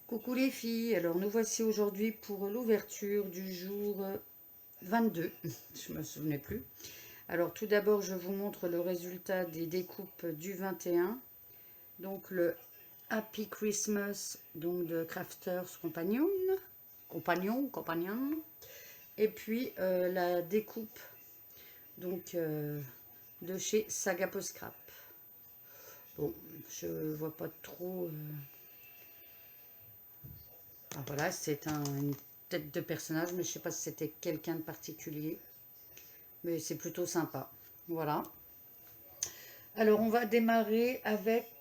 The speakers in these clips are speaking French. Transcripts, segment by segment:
Coucou les filles, alors nous voici aujourd'hui pour l'ouverture du jour 22, je me souvenais plus. Alors tout d'abord je vous montre le résultat des découpes du 21, donc le Happy Christmas donc de Crafters Companion, et puis la découpe donc de chez Saga Post Scrap. Bon, je vois pas trop. Ah, voilà, c'est une tête de personnage, mais je sais pas si c'était quelqu'un de particulier. Mais c'est plutôt sympa. Voilà. Alors, on va démarrer avec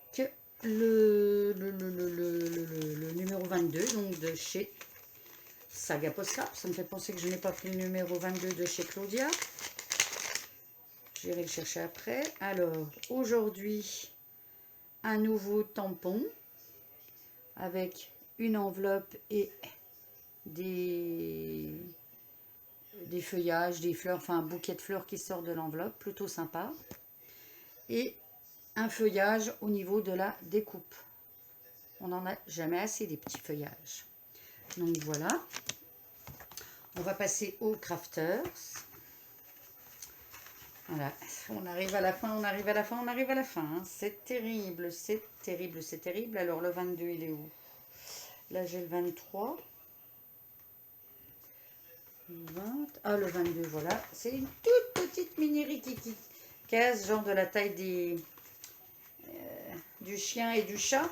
le numéro 22, donc de chez Saga Postcard. Ça me fait penser que je n'ai pas pris le numéro 22 de chez Claudia. J'irai le chercher après. Alors, aujourd'hui, un nouveau tampon avec une enveloppe et des feuillages, des fleurs, enfin un bouquet de fleurs qui sort de l'enveloppe, plutôt sympa. Et un feuillage au niveau de la découpe. On n'en a jamais assez des petits feuillages. Donc voilà. On va passer aux crafters. Voilà, on arrive à la fin, on arrive à la fin, on arrive à la fin. Hein. C'est terrible, c'est terrible, c'est terrible. Alors le 22, il est où? Là j'ai le 23. 20. Ah, le 22, voilà. C'est une toute petite mini rikiki. Case, genre de la taille du chien et du chat.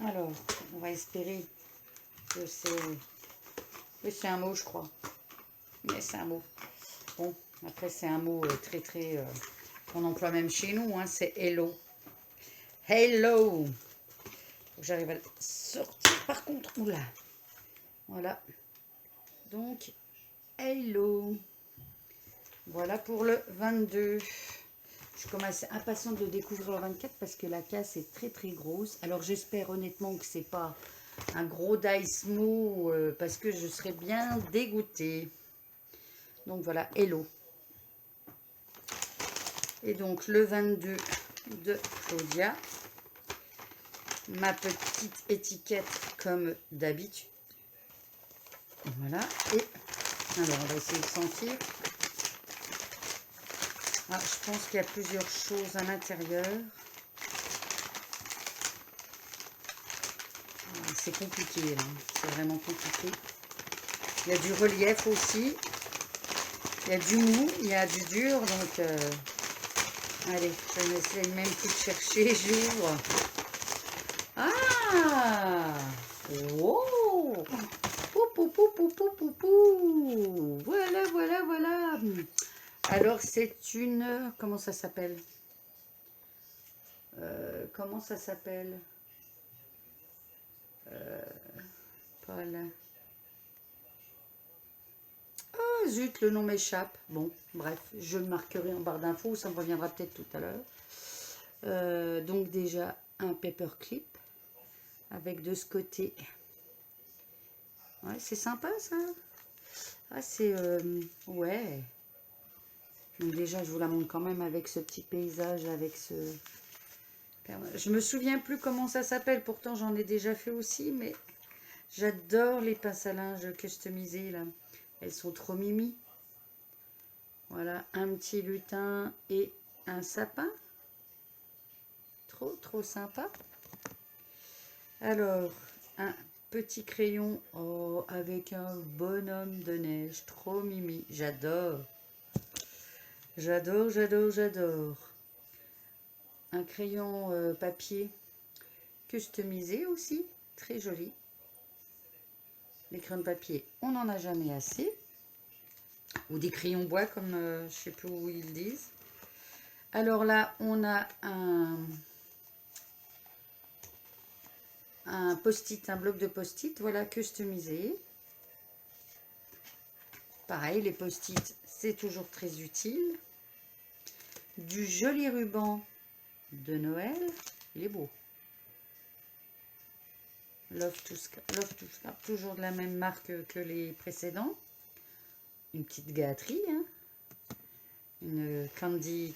Alors, on va espérer que c'est... Oui, c'est un mot, je crois. Mais c'est un mot. Bon, après, c'est un mot très... qu'on emploie même chez nous, hein, c'est hello. Hello. Faut que j'arrive à le sortir. Par contre, oula. Voilà. Donc, hello. Voilà pour le 22. Je commence impatiente de découvrir le 24 parce que la casse est très grosse. Alors j'espère honnêtement que c'est pas un gros dice mou parce que je serais bien dégoûtée. Donc voilà, hello. Et donc le 22 de Claudia. Ma petite étiquette comme d'habitude. Voilà. Et alors on va essayer de sentir. Ah, je pense qu'il y a plusieurs choses à l'intérieur. C'est compliqué là, c'est vraiment compliqué. Il y a du relief aussi. Il y a du mou, il y a du dur, donc allez, je n'essaie même plus de chercher, j'ouvre. Ah, oh, pou, pou, pou, pou, pou, pou, pou. Voilà, voilà, voilà. Alors c'est une, comment ça s'appelle? Comment ça s'appelle? Pas là. Ah, zut, le nom m'échappe. Bon, bref, je le marquerai en barre d'infos, ça me reviendra peut-être tout à l'heure. Donc déjà, un paperclip avec de ce côté. Ouais, c'est sympa ça. Ah, c'est... ouais. Donc déjà, je vous la montre quand même avec ce petit paysage, avec ce... Je me souviens plus comment ça s'appelle, pourtant j'en ai déjà fait aussi, mais j'adore les pinces à linge customisées là. Elles sont trop mimi. Voilà, un petit lutin et un sapin. Trop sympa. Alors, un petit crayon avec un bonhomme de neige. Trop mimi. J'adore. J'adore, j'adore, j'adore. Un crayon papier customisé aussi. Très joli. Les crayons de papier, on n'en a jamais assez. Ou des crayons bois, comme je ne sais plus où ils disent. Alors là, on a un post-it, un bloc de post-it, voilà, customisé. Pareil, les post-it, c'est toujours très utile. Du joli ruban de Noël. Il est beau. Love to Scrap, toujours de la même marque que les précédents. Une petite gâterie, hein. Une candy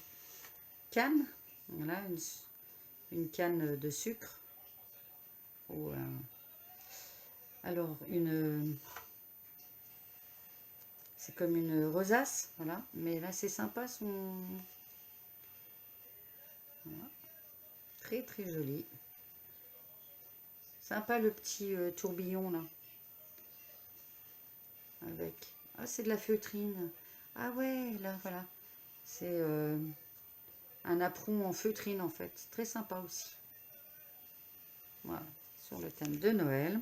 canne. Voilà, une canne de sucre. Ou Alors, c'est comme une rosace, voilà. Mais là, c'est sympa, voilà. Très, très joli. Sympa le petit tourbillon, là. Avec... Ah, c'est de la feutrine. Ah ouais, là, voilà. C'est un apron en feutrine, en fait. Très sympa aussi. Voilà, sur le thème de Noël.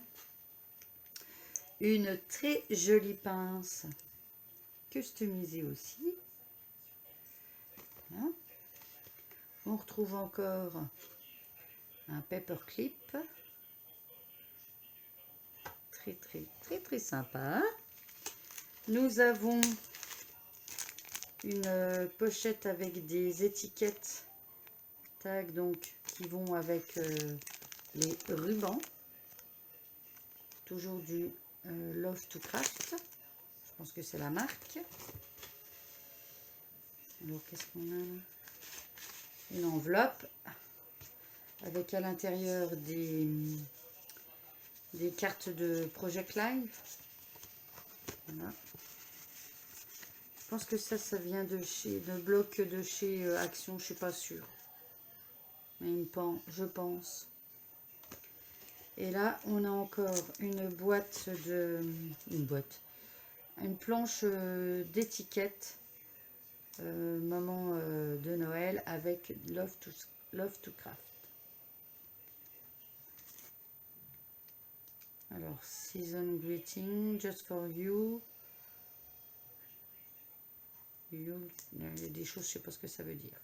Une très jolie pince customisée aussi. Voilà. On retrouve encore un paperclip. Très, très, très, très sympa. Nous avons une pochette avec des étiquettes tags donc qui vont avec les rubans. Toujours du Love to Craft. Je pense que c'est la marque. Alors qu'est-ce qu'on a là? Une enveloppe avec à l'intérieur des cartes de Project Live. Voilà. Je pense que ça vient de bloc de chez Action, je suis pas sûre. Mais je pense. Et là, on a encore une planche d'étiquettes moment de Noël avec Love to Craft. Alors, season greeting, just for you. Il y a des choses, je sais pas ce que ça veut dire.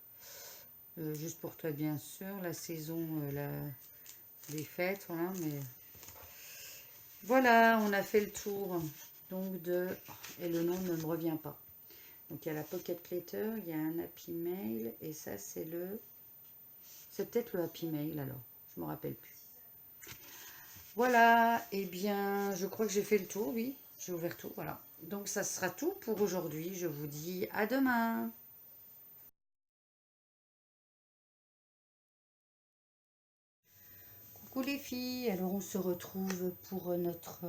Juste pour toi, bien sûr. La saison, les fêtes, voilà. Mais voilà, on a fait le tour. Donc et le nom ne me revient pas. Donc il y a la Pocket Letter, il y a un Happy Mail et ça c'est peut-être le Happy Mail alors, je me rappelle plus. Voilà, et bien je crois que j'ai fait le tour, oui, j'ai ouvert tout, voilà. Donc ça sera tout pour aujourd'hui, je vous dis à demain. Coucou les filles, alors on se retrouve pour notre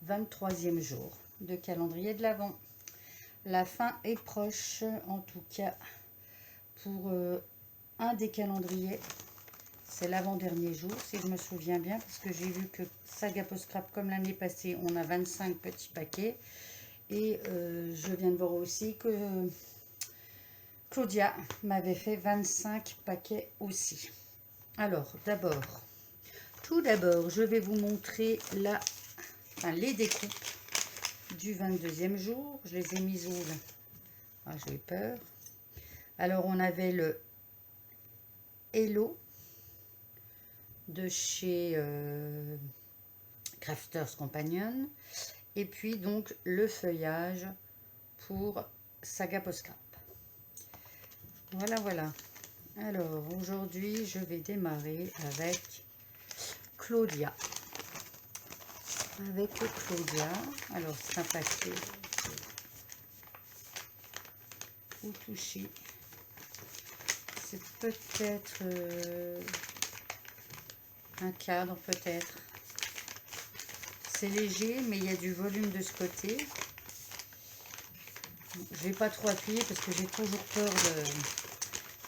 23e jour de calendrier de l'Avent. La fin est proche, en tout cas pour un des calendriers. C'est l'avant-dernier jour, si je me souviens bien, parce que j'ai vu que Saga Post Scrap, comme l'année passée, on a 25 petits paquets. Et je viens de voir aussi que Claudia m'avait fait 25 paquets aussi. Alors, tout d'abord, je vais vous montrer les découpes du 22e jour. Je les ai mises où là? Ah, j'ai peur. Alors, on avait le Hello de chez Crafters Companion. Et puis, donc, le feuillage pour Saga Post Scrap. Voilà, voilà. Alors, aujourd'hui, je vais démarrer avec Claudia. Alors, c'est un paquet au touchy. C'est peut-être un cadre, peut-être. C'est léger, mais il y a du volume de ce côté. Je vais pas trop appuyer parce que j'ai toujours peur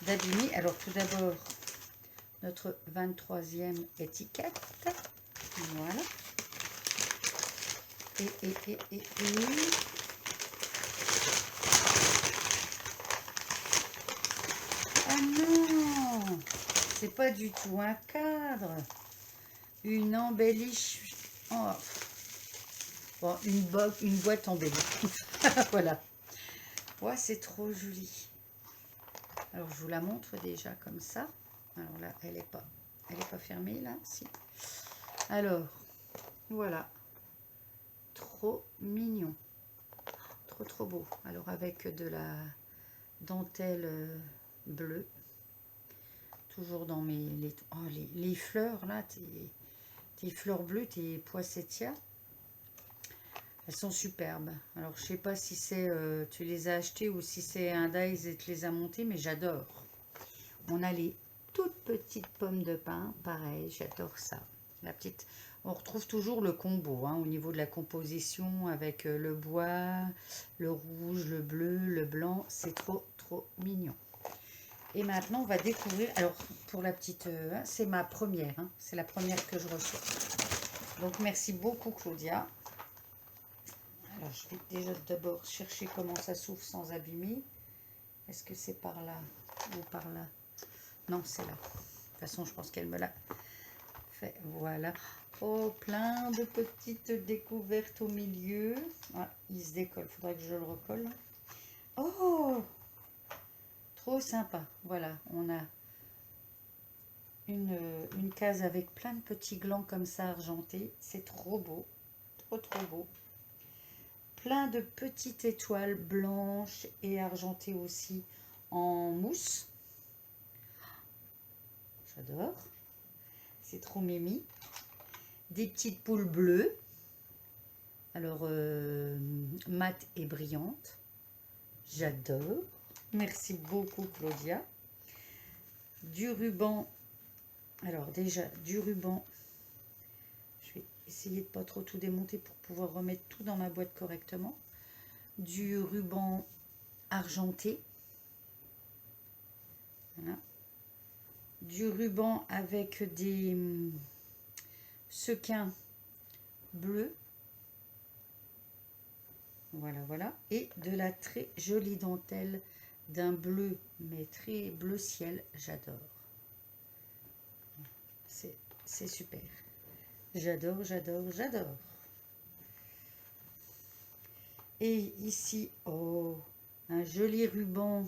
d'abîmer. Alors, tout d'abord, notre 23e étiquette. Voilà. Ah non, c'est pas du tout un cadre. Une embelliche. Oh. Bon, une boîte embellie. Voilà. Ouais, c'est trop joli. Alors, je vous la montre déjà comme ça. Alors là, elle est pas fermée, là. Si. Alors, voilà. Trop mignon. Trop, trop beau. Alors, avec de la dentelle bleue. Toujours dans les fleurs, là. Tes fleurs bleues, tes poinsettias. Elles sont superbes. Alors, je sais pas si tu les as achetées ou si c'est un Dies et tu les as montées, mais j'adore. On a les toutes petites pommes de pin. Pareil, j'adore ça. La petite On retrouve toujours le combo hein, au niveau de la composition avec le bois, le rouge, le bleu, le blanc. C'est trop, trop mignon. Et maintenant, on va découvrir... Alors, pour la petite... c'est ma première. Hein, c'est la première que je reçois. Donc, merci beaucoup, Claudia. Alors, je vais déjà d'abord chercher comment ça s'ouvre sans abîmer. Est-ce que c'est par là ou par là? Non, c'est là. De toute façon, je pense qu'elle me l'a fait. Voilà. Oh, plein de petites découvertes au milieu. Ah, il se décolle. Il faudrait que je le recolle. Oh, trop sympa. Voilà, on a une case avec plein de petits glands comme ça argentés. C'est trop beau. Trop, trop beau. Plein de petites étoiles blanches et argentées aussi en mousse. J'adore. C'est trop mimi. Des petites poules bleues. Alors, mat et brillante. J'adore. Merci beaucoup, Claudia. Du ruban. Alors, déjà, du ruban. Je vais essayer de pas trop tout démonter pour pouvoir remettre tout dans ma boîte correctement. Du ruban argenté. Voilà. Du ruban avec des sequins bleus. Voilà, voilà. Et de la très jolie dentelle d'un bleu, mais très bleu ciel. J'adore. C'est super. J'adore, j'adore, j'adore. Et ici, oh, un joli ruban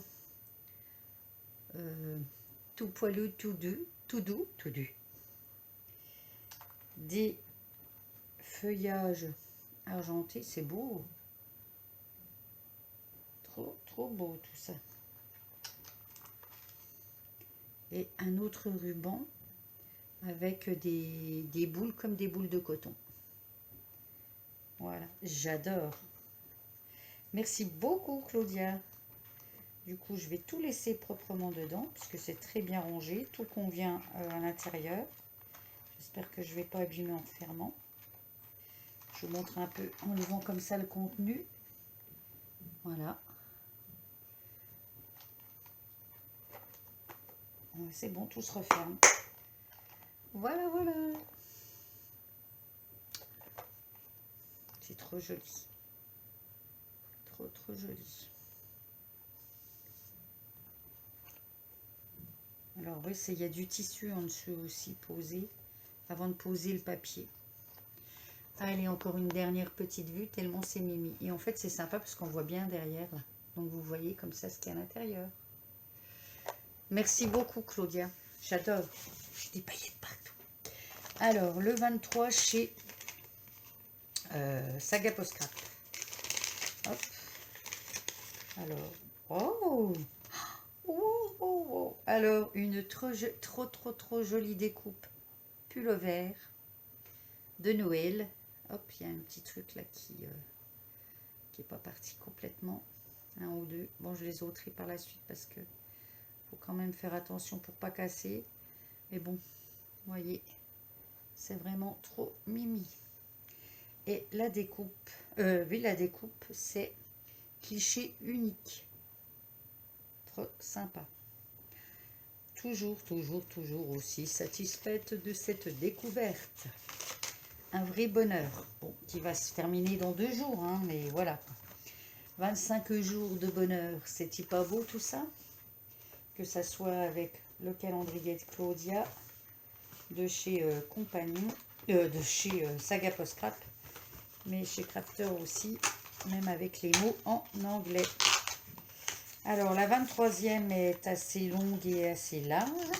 tout poilu, tout doux. Des feuillages argentés, c'est beau. Trop, trop beau tout ça. Et un autre ruban avec des boules comme des boules de coton. Voilà, j'adore. Merci beaucoup, Claudia. Du coup, je vais tout laisser proprement dedans, puisque c'est très bien rangé. Tout convient à l'intérieur. J'espère que je ne vais pas abîmer en fermant. Je vous montre un peu en levant comme ça le contenu. Voilà. C'est bon, tout se referme. Voilà, voilà. C'est trop joli. Trop, trop joli. Alors oui, il y a du tissu en dessous aussi posé, avant de poser le papier. Allez, encore une dernière petite vue, tellement c'est mimi. Et en fait, c'est sympa parce qu'on voit bien derrière, là. Donc, vous voyez comme ça ce qu'il y a à l'intérieur. Merci beaucoup, Claudia. J'adore. J'ai des paillettes partout. Alors, le 23 chez Saga Post-Scrap. Hop. Alors, oh, oh, oh, oh. Alors, une trop jolie découpe pull vert de Noël. Hop, il y a un petit truc là qui est pas parti complètement. Un ou deux. Bon, je les ôterai par la suite parce que faut quand même faire attention pour pas casser. Mais bon, vous voyez, c'est vraiment trop mimi. Et la découpe, oui, la découpe, c'est cliché unique. Trop sympa. Toujours aussi satisfaite de cette découverte. Un vrai bonheur. Bon, qui va se terminer dans 2 jours, hein, mais voilà. 25 jours de bonheur. C'est-il pas beau tout ça? Que ça soit avec le calendrier de Claudia, de chez Compagnon, de chez Saga Post-Scrap, mais chez Crafter aussi, même avec les mots en anglais. Alors, la 23e est assez longue et assez large.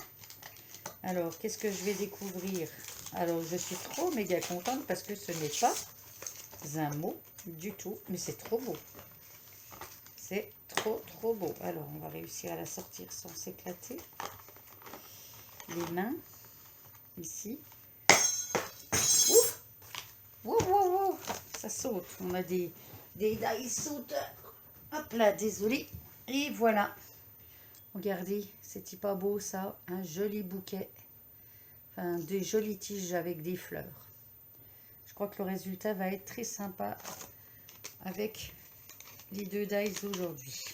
Alors, qu'est-ce que je vais découvrir? Alors, je suis trop méga contente parce que ce n'est pas un mot du tout, mais c'est trop beau. C'est trop beau. Alors, on va réussir à la sortir sans s'éclater. Les mains, ici. Ouf! Wow, wow, wow! Ça saute. On a des die sauteurs. Hop là, désolé. Et voilà. Regardez, c'est pas beau ça. Un joli bouquet. Enfin, des jolies tiges avec des fleurs. Je crois que le résultat va être très sympa avec les 2 dies d'aujourd'hui.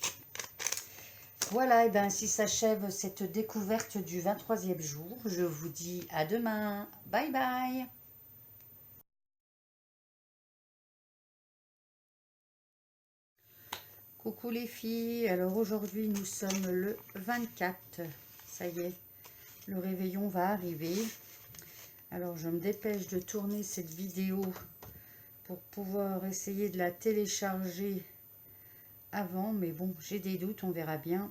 Voilà, et bien ainsi s'achève cette découverte du 23e jour. Je vous dis à demain. Bye bye. Coucou les filles. Alors aujourd'hui nous sommes le 24. Ça y est, le réveillon va arriver. Alors je me dépêche de tourner cette vidéo pour pouvoir essayer de la télécharger avant. Mais bon, j'ai des doutes, on verra bien.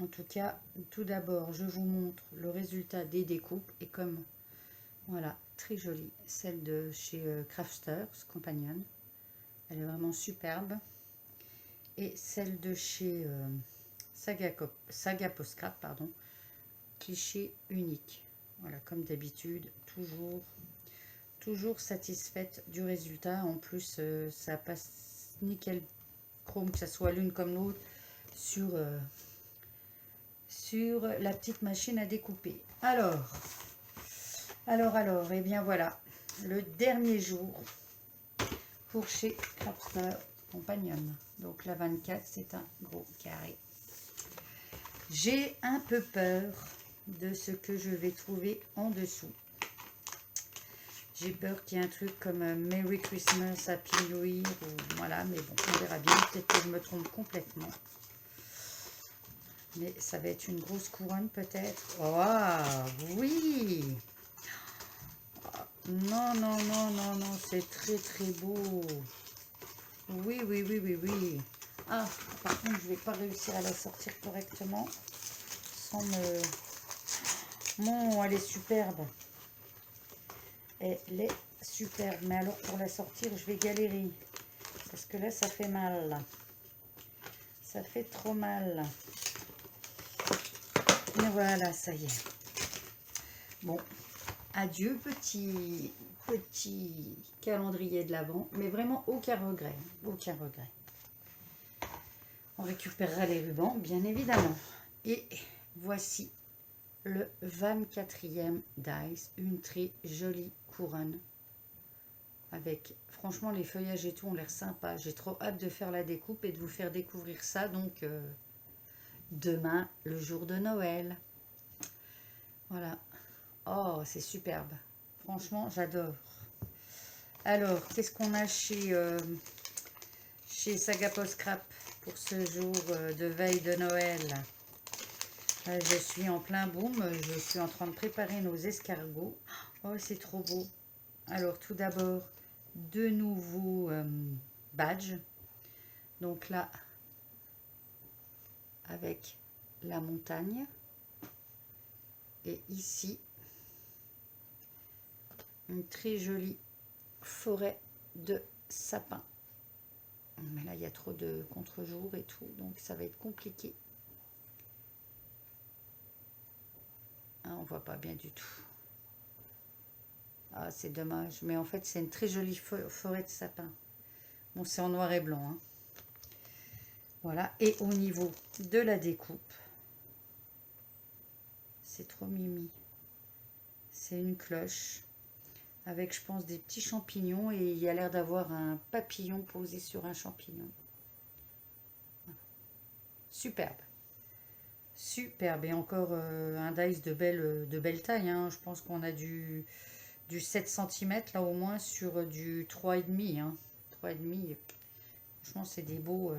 En tout cas, tout d'abord, je vous montre le résultat des découpes. Et comme, voilà, très jolie. Celle de chez Crafters Companion. Elle est vraiment superbe. Et celle de chez Saga Poscrap, pardon. Cliché unique. Voilà, comme d'habitude, toujours satisfaite du résultat. En plus, ça passe nickel chrome, que ce soit l'une comme l'autre, sur la petite machine à découper. Alors, et bien voilà, le dernier jour pour chez Crafter Companion. Donc la 24, c'est un gros carré. J'ai un peu peur de ce que je vais trouver en dessous. J'ai peur qu'il y ait un truc comme Merry Christmas, Happy New Year, ou, voilà, mais bon, on verra bien. Peut-être que je me trompe complètement. Mais ça va être une grosse couronne peut-être. Oh, oui. Non, non, non, non, non, c'est très, très beau. Oui, oui, oui, oui, oui. Ah, par contre, je ne vais pas réussir à la sortir correctement sans me... Bon, elle est superbe. Elle est superbe. Mais alors, pour la sortir, je vais galérer. Parce que là, ça fait mal. Ça fait trop mal. Et voilà, ça y est. Bon, adieu, petit calendrier de l'Avent. Mais vraiment, aucun regret. Aucun regret. On récupérera les rubans, bien évidemment. Et voici le 24e dice. Une très jolie couronne. Avec, franchement, les feuillages et tout ont l'air sympa. J'ai trop hâte de faire la découpe et de vous faire découvrir ça. Donc, demain, le jour de Noël. Voilà. Oh, c'est superbe. Franchement, j'adore. Alors, qu'est-ce qu'on a chez Saga Poscrap pour ce jour de veille de Noël? Je suis en plein boom. Je suis en train de préparer nos escargots. Oh, c'est trop beau. Alors, tout d'abord, de nouveaux badges. Donc là, avec la montagne. Et ici, une très jolie forêt de sapins. Mais là, il y a trop de contre-jour et tout, donc ça va être compliqué. Ah, on voit pas bien du tout. Ah, c'est dommage. Mais en fait, c'est une très jolie forêt de sapins. Bon, c'est en noir et blanc. Hein. Voilà. Et au niveau de la découpe, c'est trop mimi. C'est une cloche avec, je pense, des petits champignons. Et il y a l'air d'avoir un papillon posé sur un champignon. Voilà. Superbe. Superbe. Et encore un dice de belle taille. Hein. Je pense qu'on a du 7 cm là au moins sur du 3,5. Hein. 3,5. Franchement, c'est des beaux...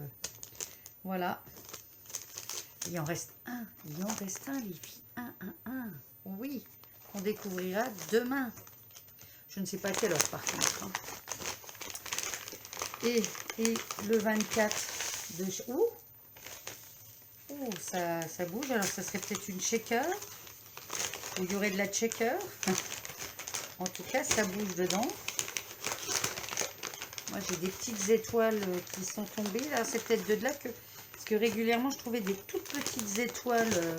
voilà. Il en reste un. Il en reste un, les filles. Un. Oui. On découvrira demain. Je ne sais pas à quelle heure par contre. Hein. Et le 24 de... Ouh, ça bouge. Alors, ça serait peut-être une shaker. Ou il y aurait de la shaker. En tout cas, ça bouge dedans. Moi, j'ai des petites étoiles qui sont tombées. Là, c'est peut-être de là que... Parce que régulièrement, je trouvais des toutes petites étoiles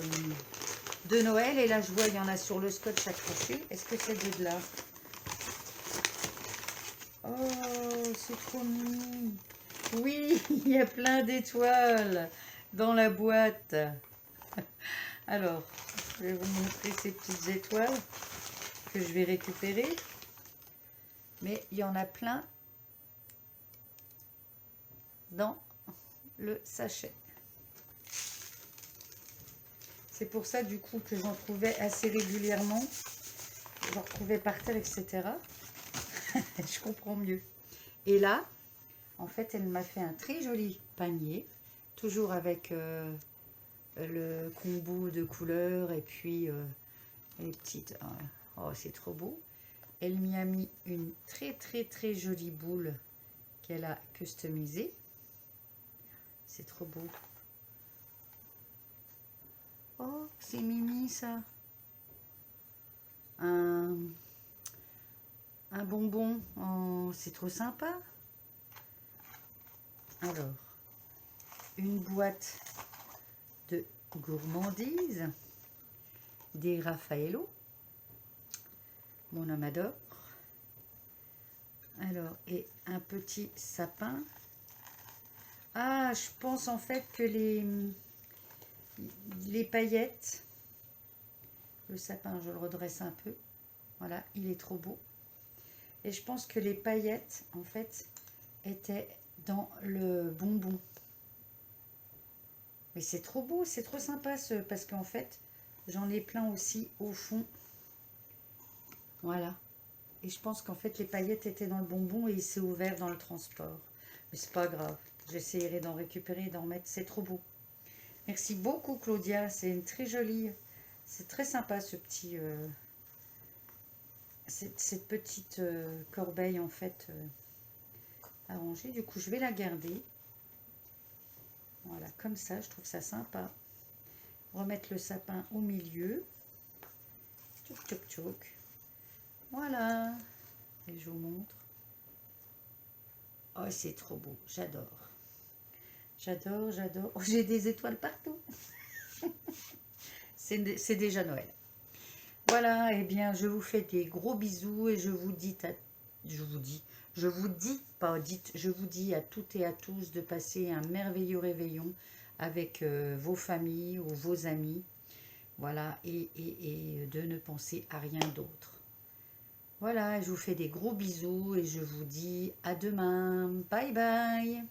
de Noël. Et là, je vois, il y en a sur le scotch accroché. Est-ce que c'est de là? Oh, c'est trop mignon. Oui, il y a plein d'étoiles dans la boîte. Alors, je vais vous montrer ces petites étoiles que je vais récupérer. Mais il y en a plein dans le sachet. C'est pour ça du coup que j'en trouvais assez régulièrement. J'en retrouvais par terre, etc. Je comprends mieux. Et là, en fait, elle m'a fait un très joli panier. Toujours avec le combo de couleurs et puis les petites... Oh, c'est trop beau. Elle m'y a mis une très jolie boule qu'elle a customisée. C'est trop beau. Oh, c'est mimi ça. Un bonbon. Oh, c'est trop sympa. Alors, une boîte de gourmandise. Des Raffaello. Mon homme adore. Alors, et un petit sapin. Ah, je pense en fait que les paillettes, le sapin, je le redresse un peu. Voilà, il est trop beau. Et je pense que les paillettes, en fait, étaient dans le bonbon. Mais c'est trop beau, c'est trop sympa, parce qu'en fait, j'en ai plein aussi au fond. Voilà. Et je pense qu'en fait, les paillettes étaient dans le bonbon et il s'est ouvert dans le transport. Mais c'est pas grave. J'essaierai d'en récupérer et d'en mettre. C'est trop beau. Merci beaucoup, Claudia. C'est une très jolie... C'est très sympa, ce petit... cette petite corbeille, en fait, à ranger. Du coup, je vais la garder. Voilà, comme ça. Je trouve ça sympa. Remettre le sapin au milieu. Tchouk, tchouk, tchouk. Voilà. Et je vous montre. Oh, c'est trop beau. J'adore. J'adore, j'adore. Oh, j'ai des étoiles partout. C'est déjà Noël. Voilà, et bien, je vous fais des gros bisous et je vous dis, je vous dis à toutes et à tous de passer un merveilleux réveillon avec vos familles ou vos amis. Voilà, et de ne penser à rien d'autre. Voilà, je vous fais des gros bisous et je vous dis à demain. Bye bye.